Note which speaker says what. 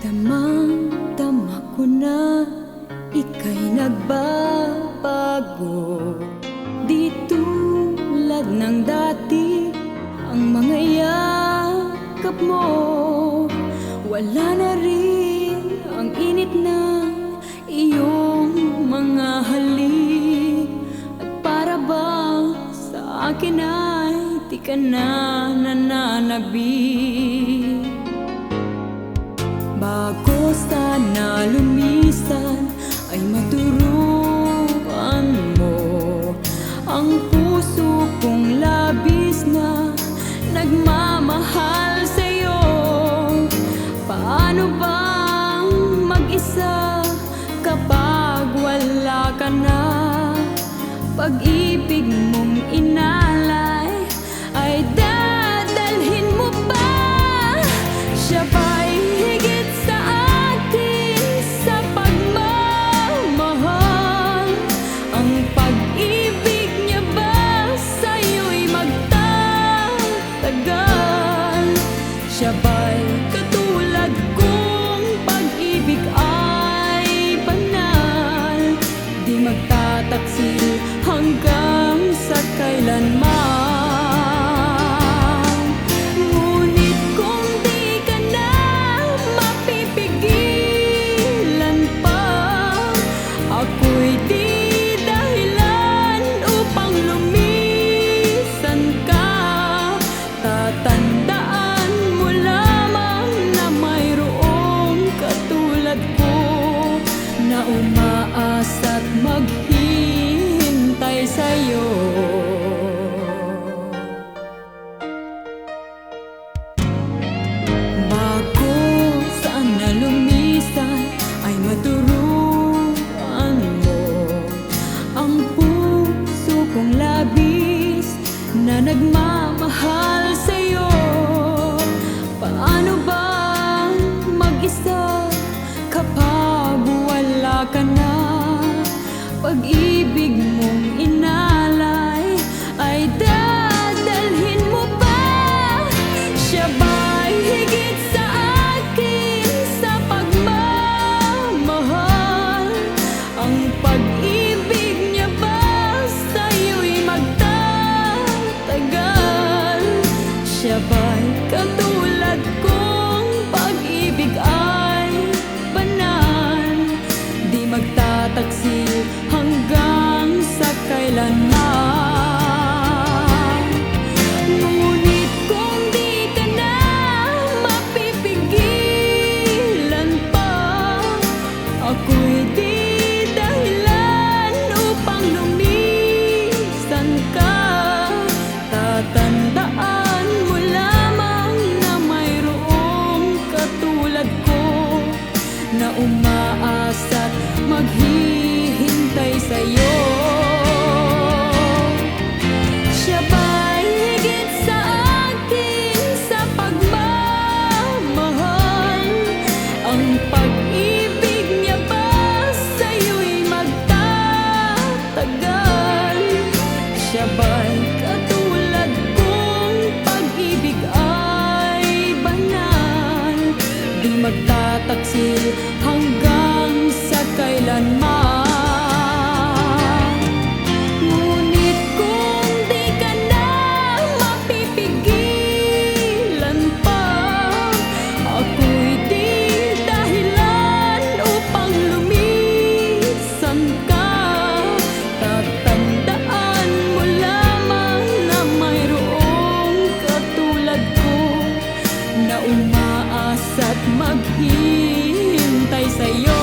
Speaker 1: Damang-dama ko na ika'y nagbabago. Di tulad ng dati ang mga yakap mo. Wala na rin ang init ng iyong mga halik. At para bang sa akin ay di ka na nananabik. Bago sana lumisan ay maturuan mo ang puso kong labis na nagmamahal sa'yo. Paano bang mag-isa kapag wala ka na? Pag-ibig mong inalay ay dadalhin mo ba? Siya ba'y higit sa atin sa pagmamahal? Ang pag-ibig niya ba sa'yo'y magtatagal? Siya ba'y katulad kong pag-ibig ay banal? Di magtataksil hanggang sa kailanman. Ngunit kung di ka na mapipigilan pa, ako'y di dahilan upang lumisan ka. Tatandaan mo lamang na mayroong katulad ko na umaasa't maghihintay sa'yo. Bago sana lumisan ay maturuan mo ang puso kong labis na nagmamahal sa'yo. Paano bang mag-isa kapag wala ka na? Pag-ibig mong inalay ay dadalhin mo ba? Siya ba'y higit sa akin sa pagmamahal? Ang pag-ibig niya ba sa'yo'y magtatagal? Siya ba'y katulad kong pag-ibig ay banal? Di magtataksil hanggang sa kailanman. Ngunit kung di ka na mapipigilan pa, ako'y di dahilan upang lumisan ka. Tatandaan mo lamang na mayroong katulad ko na umaasa't maghihintay sa'yo. Siya ba'y higit sa akin sa pagmamahal? Ang pag-ibig niya ba sa'yo'y magtatagal? Siya ba'y katulad kong pag-ibig ay banal? Di magtataksil hanggang sa kailanman. Ngunit kung di ka na mapipigilan pa, ako'y di dahilan upang lumisan ka. Tatandaan mo lamang na mayroong katulad ko na umaasa't maghihintay sa'yo.